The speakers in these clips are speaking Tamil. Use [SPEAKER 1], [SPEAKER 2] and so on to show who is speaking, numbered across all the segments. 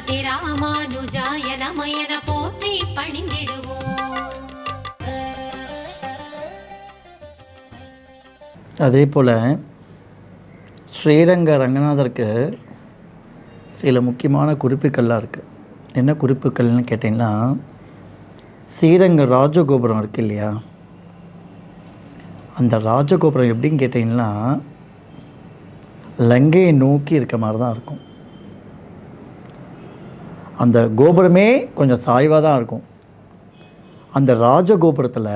[SPEAKER 1] ஸ்ரீமதே ராமானுஜாய நமயன போற்றி பணிந்திடுவோம்.
[SPEAKER 2] அதே போல் ஸ்ரீரங்க ரங்கநாதருக்கு சில முக்கியமான குறிப்புகள்லாம் இருக்குது. என்ன குறிப்புகள்னு கேட்டிங்கன்னா, ஸ்ரீரங்க ராஜகோபுரம் இருக்குது இல்லையா, அந்த ராஜகோபுரம் எப்படின்னு கேட்டிங்கன்னா லங்கையை நோக்கி இருக்க மாதிரி தான் இருக்கும். அந்த கோபுரமே கொஞ்சம் சாய்வாக தான் இருக்கும். அந்த ராஜகோபுரத்தில்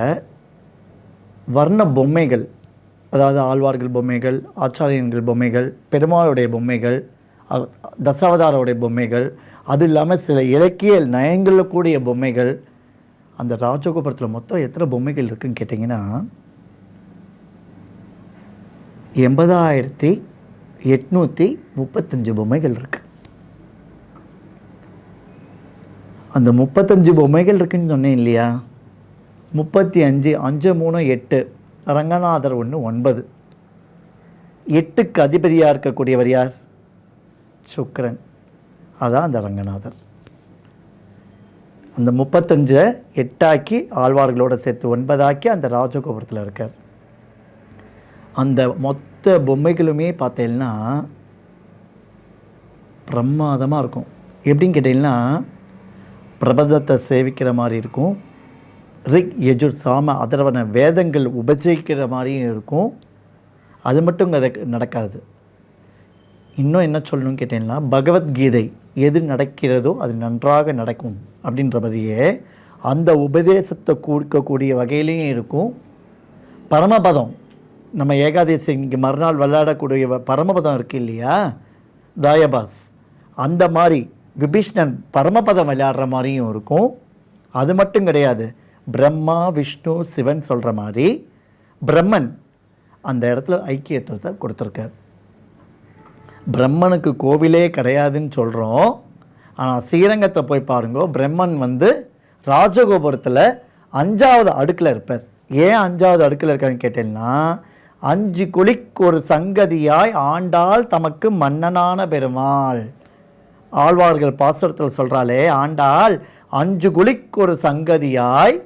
[SPEAKER 2] வர்ண பொம்மைகள், அதாவது ஆழ்வார்கள் பொம்மைகள், ஆச்சாரியன்கள் பொம்மைகள், பெருமாளுடைய பொம்மைகள், தசாவதாரோடைய பொம்மைகள், அது இல்லாமல் சில இலக்கிய நயங்களில் கூடிய பொம்மைகள், அந்த ராஜகோபுரத்தில் மொத்தம் எத்தனை பொம்மைகள் இருக்குதுன்னு கேட்டிங்கன்னா 80,835 பொம்மைகள் இருக்குது. அந்த 35 பொம்மைகள் இருக்குதுன்னு சொன்னேன் இல்லையா, 35 5 3 8, ரங்கநாதர் 1 9. 8க்கு அதிபதியாக இருக்கக்கூடியவர் யார்? சுக்கிரன். அதான் அந்த ரங்கநாதர். அந்த 35 8ஆக்கி ஆழ்வார்களோடு சேர்த்து 9ஆக்கி அந்த ராஜகோபுரத்தில் இருக்கார். அந்த மொத்த பொம்மைகளுமே பார்த்தீங்கன்னா பிரமாதமாக இருக்கும். எப்படின்னு கேட்டிங்கன்னா, பிரபதத்தை சேவிக்கிற மாதிரி இருக்கும், ரிக் யஜுர் சாம அதர்வன வேதங்கள் உபஜயிக்கிற மாதிரியும் இருக்கும். அது மட்டும் அது நடக்காது. இன்னும் என்ன சொல்லணும்னு கேட்டிங்கன்னா, பகவத்கீதை எது நடக்கிறதோ அது நன்றாக நடக்கும் அப்படின்றபதியே அந்த உபதேசத்தை கொடுக்கக்கூடிய வகையிலையும் இருக்கும். பரமபதம், நம்ம ஏகாதசி இங்கே மறுநாள் விளையாடக்கூடிய பரமபதம் இருக்குது இல்லையா, தாயபாஸ், அந்த மாதிரி விபீஷ்ணன் பரமபதம் விளையாடுற மாதிரியும் இருக்கும். அது மட்டும் கிடையாது, பிரம்மா விஷ்ணு சிவன் சொல்கிற மாதிரி பிரம்மன் அந்த இடத்துல ஐக்கியத்துவத்தை கொடுத்துருக்கார். பிரம்மனுக்கு கோவிலே கிடையாதுன்னு சொல்கிறோம். ஆனால் ஸ்ரீரங்கத்தை போய் பாருங்க, பிரம்மன் ராஜகோபுரத்தில் 5வது அடுக்கில் இருப்பார். ஏன் 5வது அடுக்கில் இருக்கான்னு கேட்டீங்கன்னா, 5 குழிக்கு ஒரு சங்கதியாய் ஆண்டாள் தமக்கு மன்னனான பெருமாள். ஆழ்வார்கள் பாசுரத்தில் சொல்கிறாளே, ஆண்டாள் 5 குழிக்கு ஒரு சங்கதியாய்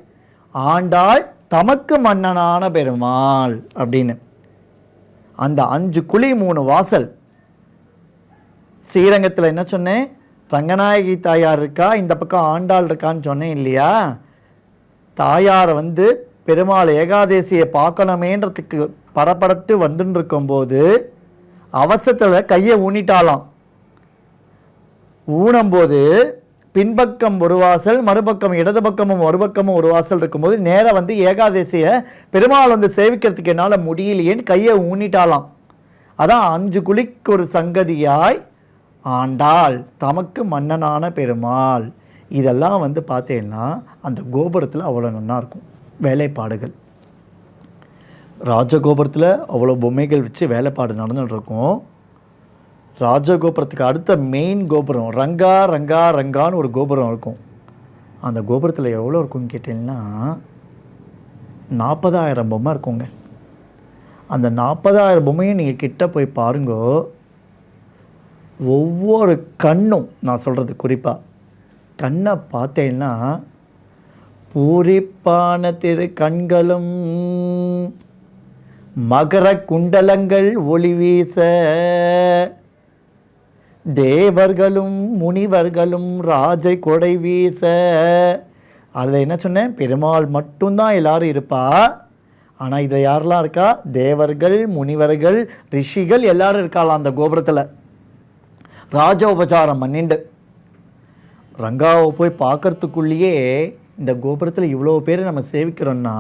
[SPEAKER 2] ஆண்டாள் தமக்கு மன்னனான பெருமாள் அப்படின்னு. அந்த 5 குழி 3 வாசல். ஸ்ரீரங்கத்தில் என்ன சொன்னேன், ரங்கநாயகி தாயார் இருக்கா, இந்த பக்கம் ஆண்டாள் இருக்கான்னு சொன்னேன் இல்லையா. தாயாரை பெருமாள் ஏகாதேசியை பார்க்கணுமேன்றதுக்கு பரபரத்து வந்துன்னு இருக்கும்போது அவசரத்தில் கையை ஊனிட்டாலாம். ஊனும்போது பின்பக்கம் ஒரு வாசல், மறுபக்கம் இடது பக்கமும் ஒரு பக்கமும் ஒரு வாசல் இருக்கும்போது நேராக ஏகாதேசியை பெருமாள் சேவிக்கிறதுக்கு என்னால் முடியலையேன்னு கையை ஊனிட்டாலாம். அதான் 5 குழிக்கு ஒரு சங்கதியாய் ஆண்டாள் தமக்கு மன்னனான பெருமாள். இதெல்லாம் பார்த்தீங்கன்னா அந்த கோபுரத்தில் அவ்வளோ நல்லா இருக்கும். வேலைப்பாடுகள், ராஜகோபுரத்தில் அவ்வளோ பொம்மைகள் வச்சு வேலைப்பாடு நடந்துகிட்டு இருக்கும். ராஜகோபுரத்துக்கு அடுத்த மெயின் கோபுரம் ரங்கா ரங்கா ரங்கான்னு ஒரு கோபுரம் இருக்கும். அந்த கோபுரத்தில் எவ்வளோ இருக்குன்னு கேட்டிங்கன்னா 40,000 பொம்மை இருக்குங்க. அந்த 40,000 பொம்மையும் நீங்கள் கிட்ட போய் பாருங்கோ, ஒவ்வொரு கண்ணும், நான் சொல்கிறது குறிப்பாக கண்ணை பார்த்தேன்னா பூரிப்பான திரு கண்களும் மகர குண்டலங்கள் ஒளி வீச தேவர்களும் முனிவர்களும் ராஜை கொடை வீச. அதில் என்ன சொன்னேன், பெருமாள் மட்டும்தான் எல்லாரும் இருப்பா. ஆனால் இதில் யாரெல்லாம் இருக்கா, தேவர்கள் முனிவர்கள் ரிஷிகள் எல்லாரும் இருக்காளாம் அந்த கோபுரத்தில். ராஜ உபச்சாரம் பண்ணிண்டு ரங்காவை போய் பார்க்கறதுக்குள்ளேயே இந்த கோபுரத்தில் இவ்வளோ பேர் நம்ம சேவிக்கிறோன்னா,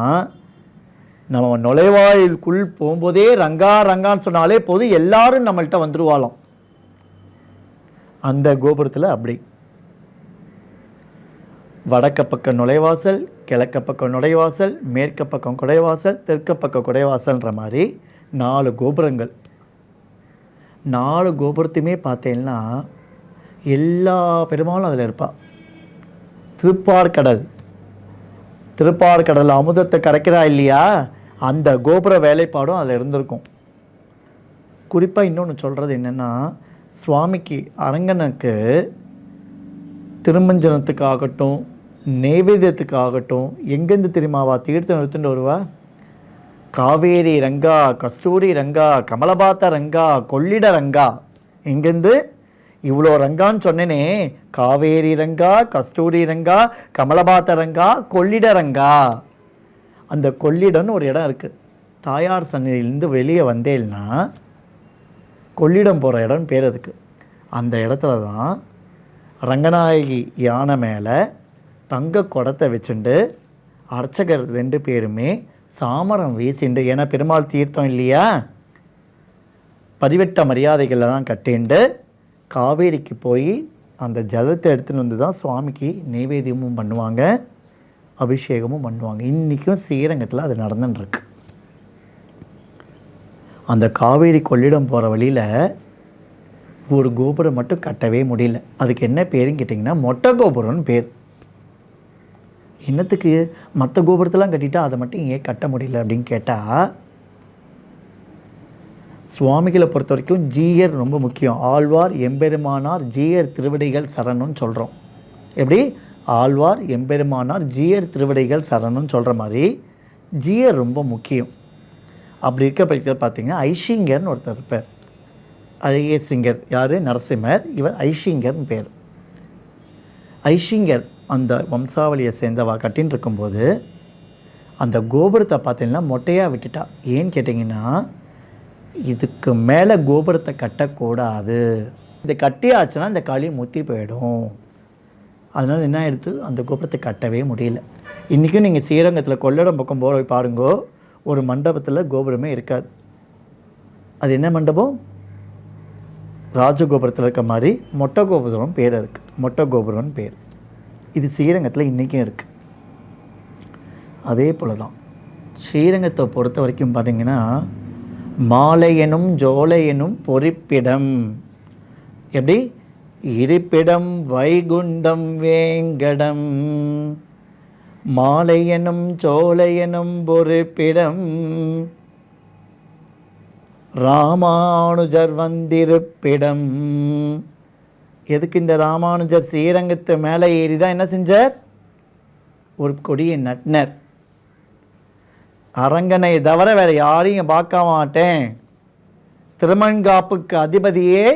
[SPEAKER 2] நம்ம நுழைவாயிலுக்குள் போகும்போதே ரங்கா ரங்கான்னு சொன்னாலே போதும், எல்லாரும் நம்மள்கிட்ட வந்துடுவாளாம். அந்த கோபுரத்தில் அப்படி வடக்க பக்கம் நுழைவாசல், கிழக்க பக்கம் நுழைவாசல், மேற்க பக்கம் குடைவாசல், தெற்க பக்கம் குடைவாசல்ன்ற மாதிரி 4 கோபுரங்கள். 4 கோபுரத்தையுமே பார்த்தேன்னா எல்லா பெருமாளும் அதில் இருப்பாள். திருப்பார்கடல் அமுதத்தை கரைக்கிறா இல்லையா, அந்த கோபுர வேலைப்பாடும் அதில் இருந்திருக்கும். குறிப்பாக இன்னொன்று சொல்கிறது என்னென்னா, சுவாமிக்கு அரங்கனுக்கு திருமஞ்சனத்துக்காகட்டும் நெய்வேத்தியத்துக்காகட்டும் எங்கேருந்து தெரியுமாவா தீர்த்தம் எடுத்துட்டு வருவா? காவேரி ரங்கா, கஸ்தூரி ரங்கா, கமலபாத்த ரங்கா, கொள்ளிட ரங்கா. எங்கேருந்து? இவ்வளோ ரங்கான்னு சொன்னேனே, காவேரி ரங்கா, கஸ்தூரி ரங்கா, கமலபாத்த ரங்கா, கொள்ளிட ரங்கா. அந்த கொள்ளிடம்னு ஒரு இடம் இருக்குது. தாயார் சன்னதியிலேருந்து வெளியே வந்தேன்னா கொள்ளிடம் போகிற இடம்னு பேர் அதுக்கு. அந்த இடத்துல தான் ரங்கநாயகி யானை மேலே தங்க குடத்தை வச்சுண்டு அர்ச்சகர் 2 பேருமே சாமரம் வீசிண்டு, ஏன்னா பெருமாள் தீர்த்தம் இல்லையா, பரிவட்ட மரியாதைகளெல்லாம் கட்டிண்டு காவேரிக்கு போய் அந்த ஜலத்தை எடுத்துன்னு வந்து தான் சுவாமிக்கு நைவேத்தியமும் பண்ணுவாங்க, அபிஷேகமும் பண்ணுவாங்க. இன்றைக்கும் ஸ்ரீரங்கத்தில் அது நடந்துட்டுருக்கு. அந்த காவேரி கொள்ளிடம் போகிற வழியில் ஒரு கோபுரம் மட்டும் கட்டவே முடியல. அதுக்கு என்ன பேருன்னு கேட்டிங்கன்னா மொட்டை கோபுரம்னு பேர். என்னத்துக்கு மற்ற கோபுரத்தெல்லாம் கட்டிட்டா அதை மட்டும் ஏன் கட்ட முடியல அப்படின்னு கேட்டால், சுவாமிகளை பொறுத்த வரைக்கும் ஜீயர் ரொம்ப முக்கியம். ஆழ்வார் எம்பெருமானார் ஜீயர் திருவடிகள் சரணம்னு சொல்கிறோம். எப்படி? ஆழ்வார் எம்பெருமானார் ஜீயர் திருவடிகள் சரணம்னு சொல்கிற மாதிரி ஜீயர் ரொம்ப முக்கியம். அப்படி இருக்க பட்சத்தில் பார்த்திங்கன்னா ஐஷிங்கர்னு ஒருத்தர் இருப்பார். அழகிய சிங்கர் யார்? நரசிம்மர். இவர் ஐஷிங்கர்னு பேர். ஐஷிங்கர் அந்த வம்சாவளியை சேர்ந்தவா கட்டின்னு இருக்கும்போது அந்த கோபுரத்தை பார்த்தீங்கன்னா மொட்டையாக விட்டுட்டா. ஏன்னு கேட்டிங்கன்னா, இதுக்கு மேலே கோபுரத்தை கட்டக்கூடாது, இந்த கட்டியாச்சுன்னா இந்த களி முத்தி போயிடும். அதனால் என்ன ஆகிடுது, அந்த கோபுரத்தை கட்டவே முடியல. இன்றைக்கும் நீங்கள் ஸ்ரீரங்கத்தில் கொள்ளிடம் பக்கம் போய் பாருங்கோ, ஒரு மண்டபத்தில் கோபுரமே இருக்காது. அது என்ன மண்டபம்? ராஜகோபுரத்தில் இருக்க மாதிரி மொட்டை கோபுரம் பேர். அதுக்கு மொட்டை கோபுரம்னு பேர். இது ஸ்ரீரங்கத்தில் இன்றைக்கும் இருக்குது. அதே போல் தான் ஸ்ரீரங்கத்தை பொறுத்த வரைக்கும் பார்த்திங்கன்னா மாலையனும் ஜோலையனும் பொறிப்பிடம். எப்படி? இருப்பிடம் வைகுண்டம் வேங்கடம், மாலையனும் சோலையனும் பொறிப்பிடம், ராமானுஜர் வந்திருப்பிடம். எதுக்கு இந்த ராமானுஜர் ஸ்ரீரங்கத்து மேலே ஏறி தான் என்ன செஞ்சார்? ஒரு கொடியை நட்டினர். அரங்கனை தவிர வேறு யாரையும் பார்க்க மாட்டேன், திருமண்காப்புக்கு அதிபதியே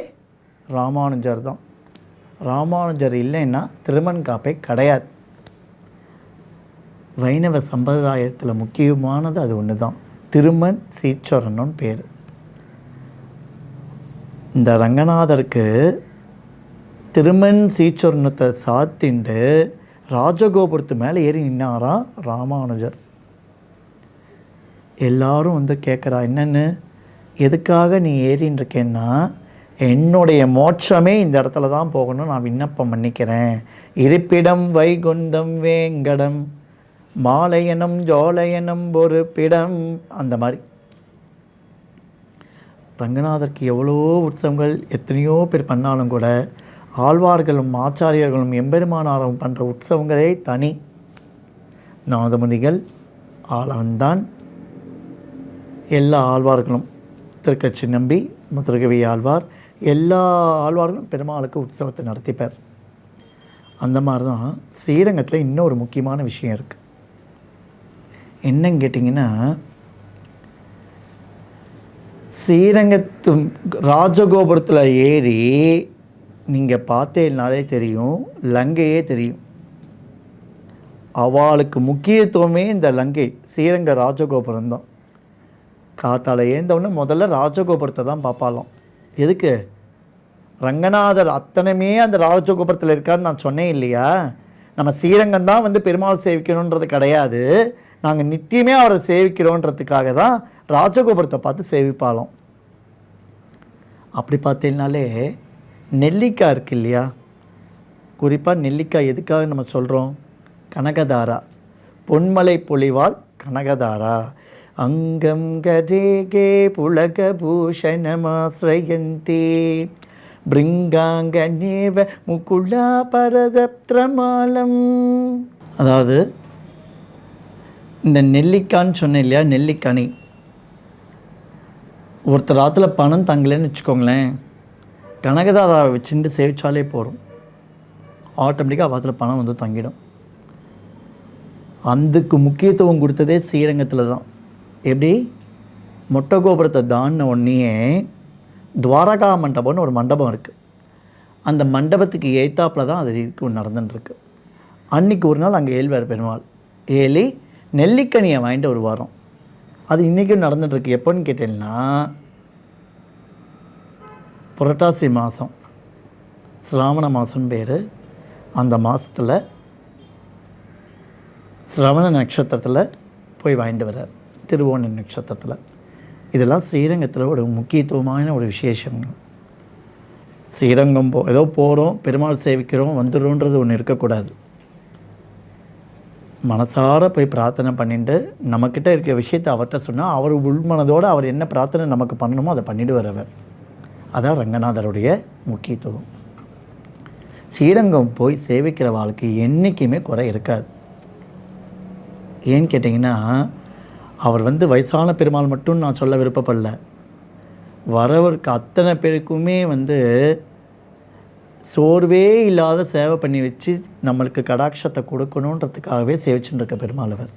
[SPEAKER 2] ராமானுஜர் தான். ராமானுஜர் இல்லைன்னா திருமண்காப்பே கிடையாது. வைணவ சம்பிரதாயத்தில் முக்கியமானது அது ஒன்று தான், திருமண் சீச்சரணும்னு பேர். இந்த ரங்கநாதருக்கு திருமண் சீச்சரணத்தை சாத்திண்டு ராஜகோபுரத்து மேலே ஏறி நின்னாராம் ராமானுஜர். எல்லாரும் வந்து கேட்குறா, என்னென்னு எதுக்காக நீ ஏறின்னு இருக்கேன்னா, என்னுடைய மோட்சமே இந்த இடத்துல தான் போகணும், நான் விண்ணப்பம் பண்ணிக்கிறேன். இருப்பிடம் வைகுண்டம் வேங்கடம், மாலையனம் ஜோலையனம் ஒரு பிடம். அந்த மாதிரி ரங்கநாதருக்கு எவ்வளோ உற்சவங்கள் எத்தனையோ பேர் பண்ணாலும் கூட ஆழ்வார்களும் ஆச்சாரியர்களும் எம்பெருமானாரும் பண்ணுற உற்சவங்களே தனி. நாதமுனிகள் ஆளவன்தான். எல்லா ஆழ்வார்களும் திருக்கச்சி நம்பி முத்துரகவி ஆழ்வார் எல்லா ஆழ்வார்களும் பெருமாளுக்கு உற்சவத்தை நடத்திப்பார். அந்த மாதிரி தான் ஸ்ரீரங்கத்தில் இன்னொரு முக்கியமான விஷயம் இருக்குது. என்னன்னு கேட்டிங்கன்னா, ஸ்ரீரங்கத்து ராஜகோபுரத்தில் ஏறி நீங்கள் பார்த்தேன்னாலே தெரியும், லங்கையே தெரியும். அவளுக்கு முக்கியத்துவமே இந்த லங்கை ஸ்ரீரங்க ராஜகோபுரம் தான். காத்தால ஏந்தவுடனே முதல்ல ராஜகோபுரத்தை தான் பார்ப்பாலும். எதுக்கு? ரங்கநாதர் அத்தனையுமே அந்த ராஜகோபுரத்தில் இருக்காருன்னு நான் சொன்னேன் இல்லையா. நம்ம ஸ்ரீரங்கம் தான் வந்து பெருமாள் சேவிக்கணுன்றது கிடையாது, நாங்கள் நித்தியமே அவரை சேவிக்கிறோன்றதுக்காக தான் ராஜகோபுரத்தை பார்த்து சேவிப்பாலும். அப்படி பார்த்தீங்கனாலே நெல்லிக்காய் இருக்கு இல்லையா, குறிப்பாக நெல்லிக்காய் எதுக்காக நம்ம சொல்கிறோம்? கனகதாரா, பொன்மலை பொழிவாள் கனகதாரா. அங்கம் கதேகே புலக பூஷணமாஸ்ரயந்தே பிருங்காங்கநேவ முகுலா பரதப்திரமாலம். அதாவது இந்த நெல்லிக்கான்னு சொன்னேன் இல்லையா, நெல்லிக்கனி. ஒருத்தர் ஆற்றுல பணம் தங்கலைன்னு வச்சுக்கோங்களேன், கனகதாராவை வச்சுட்டு சேவிச்சாலே போகிறோம், ஆட்டோமேட்டிக்காக வாரத்தில் பணம் வந்து தங்கிடும். அதுக்கு முக்கியத்துவம் கொடுத்ததே ஸ்ரீரங்கத்தில் தான். எப்படி மொட்டை கோபுரத்தை தாண்டின உடனேயே துவாரகா மண்டபம்னு ஒரு மண்டபம் இருக்குது. அந்த மண்டபத்துக்கு எய்த்தாப்பில் தான் அது நடந்துட்டுருக்கு. அன்றைக்கி ஒரு நாள் அங்கே ஏழ்வார் பெருமாள் ஏலி நெல்லிக்கனியை வாங்கிட்டு ஒரு வாரம். அது இன்றைக்கும் நடந்துட்டுருக்கு. எப்போன்னு கேட்டீங்கன்னா புரட்டாசி மாதம், சிராவண மாதம் பேர். அந்த மாதத்தில் சிரவண நட்சத்திரத்தில் போய் வாங்கிட்டு வர்றார், திருவோண நட்சத்திரத்தில். இதெல்லாம் ஸ்ரீரங்கத்தில் ஒரு முக்கியத்துவமான ஒரு விசேஷங்கள். ஸ்ரீரங்கம் ஏதோ போகிறோம், பெருமாள் சேவிக்கிறோம், வந்துடும்ன்றது ஒன்று இருக்கக்கூடாது. மனசார போய் பிரார்த்தனை பண்ணிட்டு நம்மக்கிட்ட இருக்கிற விஷயத்தை அவர்கிட்ட சொன்னால் அவர் உள்மனதோடு அவர் என்ன பிரார்த்தனை நமக்கு பண்ணணுமோ அதை பண்ணிவிடுவார் அவர். அதான் ரங்கநாதருடைய முக்கியத்துவம். ஸ்ரீரங்கம் போய் சேவிக்கிற வாழ்க்கை என்றைக்குமே குறை இருக்காது. ஏன்னு கேட்டிங்கன்னா, அவர் வயசான பெருமாள் மட்டும் நான் சொல்ல விருப்பப்படல, வரவருக்கு அத்தனை பேருக்குமே சோர்வே இல்லாத சேவை பண்ணி வச்சு நம்மளுக்கு கடாட்சத்தை கொடுக்கணுன்றதுக்காகவே சேவிச்சுட்டு இருக்க பெருமாள் அவர்.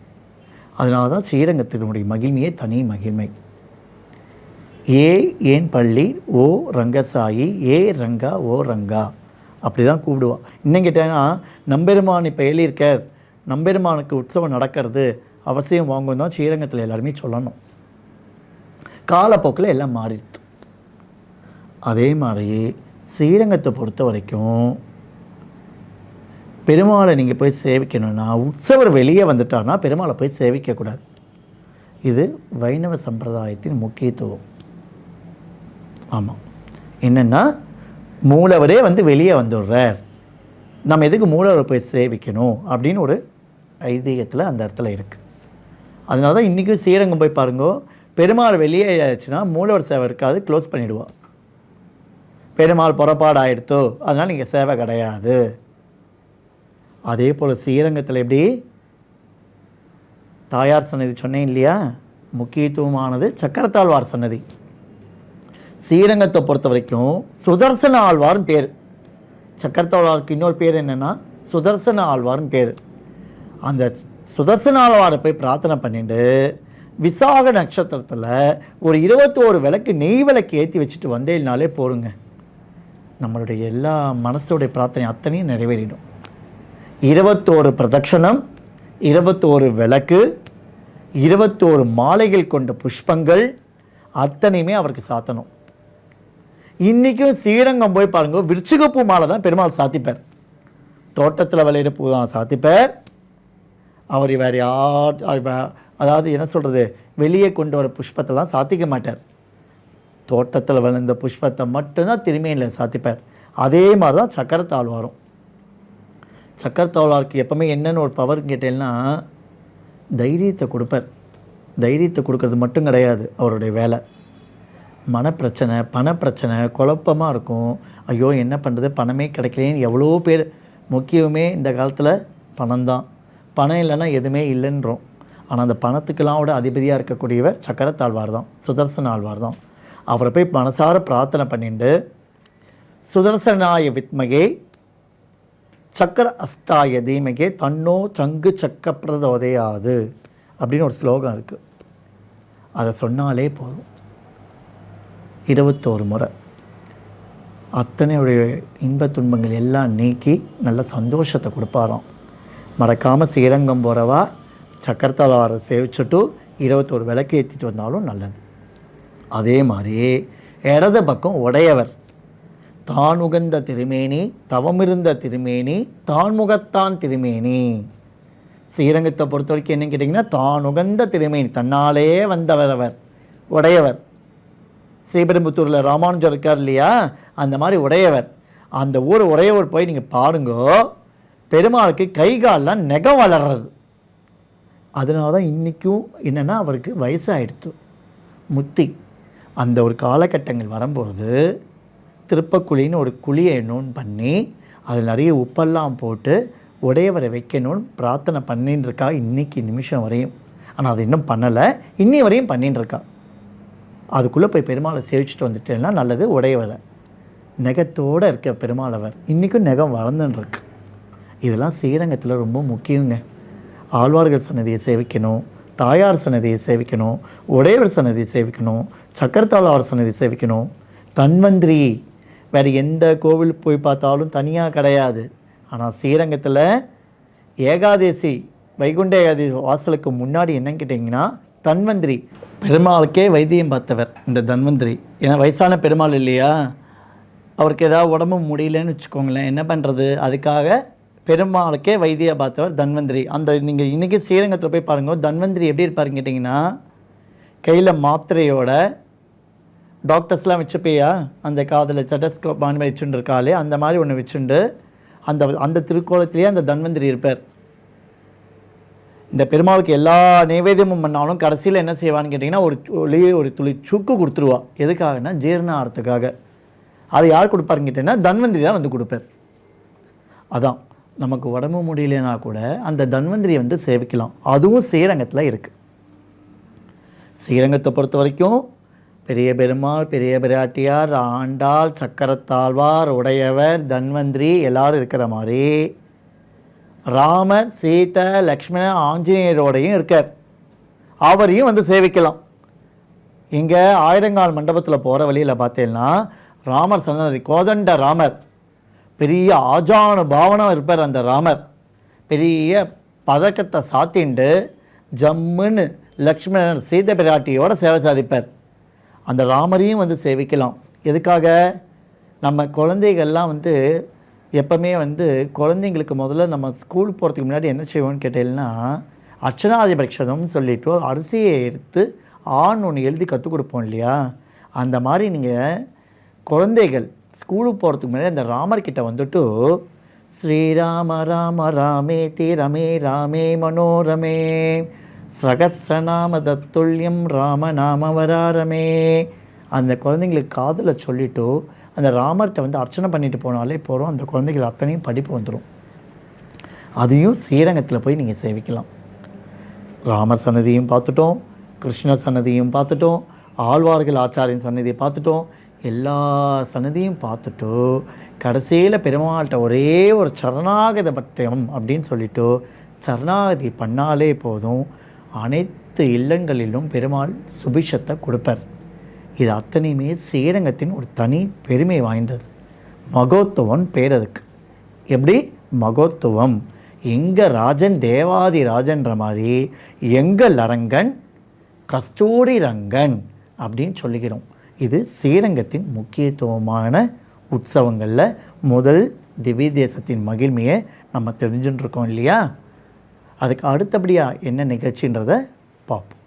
[SPEAKER 2] அதனால தான் ஸ்ரீரங்கத்தினுடைய மகிழ்மையே தனி மகிழ்மை. ஏன் பள்ளி ஓ ரங்கசாயி, ஏ ரங்கா ஓ ரங்கா, அப்படி தான் கூப்பிடுவான். இன்னும் கேட்டாங்கன்னா, நம்பெருமான் இப்போ எழுதியிருக்கார், நம்பெருமானுக்கு உற்சவம் நடக்கிறது அவசியம் வாங்கும் தான் ஸ்ரீரங்கத்தில் எல்லாருமே சொல்லணும். காலப்போக்கில் எல்லாம் மாறிடுது. அதே மாதிரி ஸ்ரீரங்கத்தை பொறுத்த வரைக்கும் பெருமாளை நீங்கள் போய் சேவிக்கணும்னா, உற்சவர் வெளியே வந்துட்டார்னா பெருமாளை போய் சேவிக்கக்கூடாது. இது வைணவ சம்பிரதாயத்தின் முக்கியத்துவம். ஆமாம், என்னென்னா மூலவரே வெளியே வந்துடுறார், நம்ம எதுக்கு மூலவரை போய் சேவிக்கணும் அப்படின்னு ஒரு ஐதீகத்தில் அந்த இடத்துல இருக்குது. அதனால தான் இன்றைக்கும் ஸ்ரீரங்கம் போய் பாருங்க, பெருமாள் வெளியே ஆயிடுச்சுன்னா மூலவர் சேவை இருக்காது, க்ளோஸ் பண்ணிவிடுவோம். பெருமாள் புறப்பாடு ஆகிடுத்தோ, அதனால் நீங்கள் சேவை கிடையாது. அதே போல் ஸ்ரீரங்கத்தில் எப்படி தாயார் சன்னதி சொன்னேன் இல்லையா, முக்கியத்துவமானது சக்கரத்தாழ்வார் சன்னதி. ஸ்ரீரங்கத்தை பொறுத்த வரைக்கும் சுதர்சன ஆழ்வார்னு பேர். சக்கரத்தாழ்வாருக்கு இன்னொரு பேர் என்னென்னா சுதர்சன ஆழ்வார்னு பேர். அந்த சுதர்சன ஆழ்வாரை போய் பிரார்த்தனை பண்ணிட்டு விசாக நட்சத்திரத்தில் ஒரு 21 விளக்கு நெய் விளக்கு ஏற்றி வச்சுட்டு வந்தேன்னாலே போருங்க, நம்மளுடைய எல்லா மனசுடைய பிரார்த்தனை அத்தனையும் நிறைவேறிடும். 21 பிரதட்சணம், 21 விளக்கு, 21 மாலைகள் கொண்ட புஷ்பங்கள் அத்தனையுமே அவருக்கு சாத்தணும். இன்றைக்கும் ஸ்ரீரங்கம் போய் பாருங்கள், விருச்சிகப்பூ மாலை தான் பெருமாள் சாத்திப்பார். தோட்டத்தில் விளையிற பூ தான் சாத்திப்பார். அவர் வேறு அதாவது என்ன சொல்கிறது, வெளியே கொண்டு வர புஷ்பத்தெல்லாம் சாத்திக்க மாட்டார். தோட்டத்தில் விளைந்த புஷ்பத்தை மட்டும்தான் திரும்பியில் சாத்திப்பார். அதே மாதிரி தான் சக்கரத்தாழ்வாரும். சக்கரத்தாழ்வாருக்கு எப்போவுமே என்னென்னு ஒரு பவர்னு கேட்டேன்னா, தைரியத்தை கொடுப்பார். தைரியத்தை கொடுக்கறது மட்டும் கிடையாது அவருடைய வேலை. மனப்பிரச்சனை, பணப்பிரச்சனை, குழப்பமாக இருக்கும். ஐயோ என்ன பண்ணுறது, பணமே கிடைக்கலேன்னு எவ்வளோ பேர். முக்கியமே இந்த காலத்தில் பணம் தான். பணம் இல்லைன்னா எதுவுமே இல்லைன்றோம். ஆனால் அந்த பணத்துக்கெல்லாம் விட அதிபதியாக இருக்கக்கூடியவர் சக்கரத்தாழ்வார் தான், சுதர்சன ஆழ்வார் தான். அவரை போய் மனசார பிரார்த்தனை பண்ணிட்டு சுதர்சனாய வித்மகே சக்கர அஸ்தாய தீமகே தன்னோ சங்கு சக்க பிரதோதையாது அப்படின்னு ஒரு ஸ்லோகம் இருக்குது. அதை சொன்னாலே போதும். 21 முறை அத்தனையுடைய இன்பத் துன்பங்கள் எல்லாம் நீக்கி நல்ல சந்தோஷத்தை கொடுப்பாராம். மறக்காமல் ஸ்ரீரங்கம் போகிறவா சக்கரத்தாழ்வாரை சேவிச்சுட்டு 21 விளக்கு ஏற்றிட்டு வந்தாலும் நல்லது. அதே மாதிரி இடது பக்கம் உடையவர், தான் உகந்த திருமேனி, தவமிருந்த திருமேனி, தான் முகத்தான் திருமேனி. ஸ்ரீரங்கத்தை பொறுத்த வரைக்கும் என்ன கேட்டிங்கன்னா, தான் உகந்த திருமேனி, தன்னாலே வந்தவர் அவர் உடையவர். ஸ்ரீபெரும்புத்தூரில் ராமானுஜர் இருக்கார் இல்லையா, அந்த மாதிரி உடையவர். அந்த ஊர் உடையவர் போய் நீங்கள் பாருங்க, பெருமாளுக்கு கை காலெலாம் நெகம் வளர்றது. அதனால தான் இன்றைக்கும் என்னென்னா அவருக்கு வயசாகிடுத்து, முத்தி. அந்த ஒரு காலகட்டங்கள் வரும்போது திருப்பக்குழின்னு ஒரு குழியை என்னன்னு பண்ணி அதில் நிறைய உப்பெல்லாம் போட்டு உடையவரை வைக்கணும்னு பிரார்த்தனை பண்ணின்னு இருக்கா இன்றைக்கி நிமிஷம் வரையும். ஆனால் அது இன்னும் பண்ணலை, இன்னி வரையும் பண்ணின்னு இருக்கா. அதுக்குள்ளே போய் பெருமாளை சேவிச்சுட்டு வந்துட்டேன்னா நல்லது. உடையவரை நெகத்தோடு இருக்க பெருமாளவர் இன்றைக்கும் நெகம் வளர்ந்துன்னு இருக்கு. இதெல்லாம் ஸ்ரீரங்கத்தில் ரொம்ப முக்கியங்க. ஆழ்வார்கள் சன்னதியை சேவிக்கணும், தாயார் சன்னதியை சேவிக்கணும், உடையவர் சன்னதியை சேவிக்கணும், சக்கரத்தாழ்வார் சன்னதி சேவிக்கணும். தன்வந்திரி வேறு எந்த கோவில் போய் பார்த்தாலும் தனியாக கிடையாது. ஆனால் ஸ்ரீரங்கத்தில் ஏகாதேசி வைகுண்ட ஏகாதேசி வாசலுக்கு முன்னாடி என்னன்னு கேட்டிங்கன்னா தன்வந்திரி, பெருமாளுக்கே வைத்தியம் பார்த்தவர் இந்த தன்வந்திரி. ஏன்னா வயசான பெருமாள் இல்லையா, அவருக்கு ஏதாவது உடம்பு முடியலன்னு வச்சுக்கோங்களேன், என்ன பண்ணுறது, அதுக்காக பெருமாளுக்கே வைத்தியம் பார்த்தவர் தன்வந்திரி. அந்த நீங்கள் இன்றைக்கி ஸ்ரீரங்கத்தில் போய் பாருங்கள், தன்வந்திரி எப்படி இருப்பாருன்னு கேட்டிங்கன்னா கையில் மாத்திரையோட, டாக்டர்ஸ்லாம் வச்சுப்பையா அந்த காதில் ஸ்டெத்தஸ்கோப் மாதிரி வச்சுட்டு இருக்காளே அந்த மாதிரி ஒன்று வச்சுண்டு அந்த திருக்கோலத்திலேயே அந்த தன்வந்திரி இருப்பார். இந்த பெருமாளுக்கு எல்லா நைவேத்தியமும் பண்ணாலும் கடைசியில் என்ன செய்வான்னு கேட்டிங்கன்னா ஒரு துளி சுக்கு கொடுத்துருவா. எதுக்காகனா ஜீரண ஆகிறதுக்காக. அது யார் கொடுப்பாருன்னு கேட்டிங்கன்னா தன்வந்திரி தான் வந்து கொடுப்பார். அதான் நமக்கு உடம்பு முடியலனா கூட அந்த தன்வந்திரியை வந்து சேவிக்கலாம். அதுவும் ஸ்ரீரங்கத்தில் இருக்குது. ஸ்ரீரங்கத்தை பொறுத்த வரைக்கும் பெரிய பெருமாள், பெரிய பிராட்டியார், ஆண்டாள், சக்கரத்தாழ்வார், உடையவர், தன்வந்திரி எல்லாரும் இருக்கிற மாதிரி ராமர், சீதை, லக்ஷ்மணன், ஆஞ்சநேயரோடையும் இருக்கார். அவரையும் வந்து சேவிக்கலாம். இங்கே ஆயிரங்கால் மண்டபத்தில் போகிற வழியில் பார்த்தீங்கன்னா ராமர் சன்னதி, கோதண்ட ராமர், பெரிய ஆஜானு பாவனம் இருப்பார். அந்த ராமர் பெரிய பதக்கத்தை சாத்திண்டு ஜம்முன்னு லக்ஷ்மணன் சீதை பிராட்டியோட சேவை சாதிப்பார். அந்த ராமரையும் வந்து சேவிக்கலாம். எதுக்காக, நம்ம குழந்தைகள்லாம் வந்து எப்போவுமே வந்து குழந்தைங்களுக்கு முதல்ல நம்ம ஸ்கூல் போகிறதுக்கு முன்னாடி என்ன செய்வோம்னு கேட்டீங்கன்னா அர்ச்சனாதிபட்சதம்னு சொல்லிவிட்டு அரிசியை எடுத்து ஒன்று எழுதி கற்றுக் கொடுப்போம் இல்லையா. அந்த மாதிரி நீங்கள் குழந்தைகள் ஸ்கூலுக்கு போகிறதுக்கு முன்னாடி அந்த ராமர்கிட்ட வந்துட்டு ஸ்ரீராம ராம ராமே தே ரமே ராமே மனோரமே சகஸ்ரநாம தத்துல்யம் ராம நாமவராரமே அந்த குழந்தைங்களுக்கு காதில் சொல்லிவிட்டு அந்த ராமர்கிட்ட வந்து அர்ச்சனை பண்ணிட்டு போனாலே போகிறோம். அந்த குழந்தைகள் அத்தனையும் படிப்பு வந்துடும். அதையும் ஸ்ரீரங்கத்தில் போய் நீங்கள் சேவிக்கலாம். ராமர் சன்னதியும் பார்த்துட்டோம், கிருஷ்ணர் சன்னதியும் பார்த்துட்டோம், ஆழ்வார்கள் ஆச்சாரியன் சன்னதியை பார்த்துட்டோம், எல்லா சன்னதியும் பார்த்துட்டு கடைசியில் பெருமாள்கிட்ட ஒரே ஒரு சரணாகத பக்தம் அப்படின்னு சொல்லிவிட்டு சரணாகதி பண்ணாலே போதும், அனைத்து இல்லங்களிலும் பெருமாள் சுபிஷத்தை கொடுப்பார். இது அத்தனையுமே ஸ்ரீரங்கத்தின் ஒரு தனி பெருமை வாய்ந்தது. மகோத்துவம் பேர் அதுக்கு. எப்படி மகோத்துவம், எங்கள் ராஜன் தேவாதி ராஜன்ற மாதிரி எங்கள் அரங்கன் கஸ்தூரி ரங்கன் அப்படின்னு சொல்லிக்கிறோம். இது ஸ்ரீரங்கத்தின் முக்கியத்துவமான உற்சவங்களில் முதல் திவ்ய தேசத்தின் மகிழ்மையை நம்ம தெரிஞ்சுட்டு இருக்கோம் இல்லையா. அதுக்கு அடுத்தபடியாக என்ன நிகழ்ச்சின்றதை பார்ப்போம்.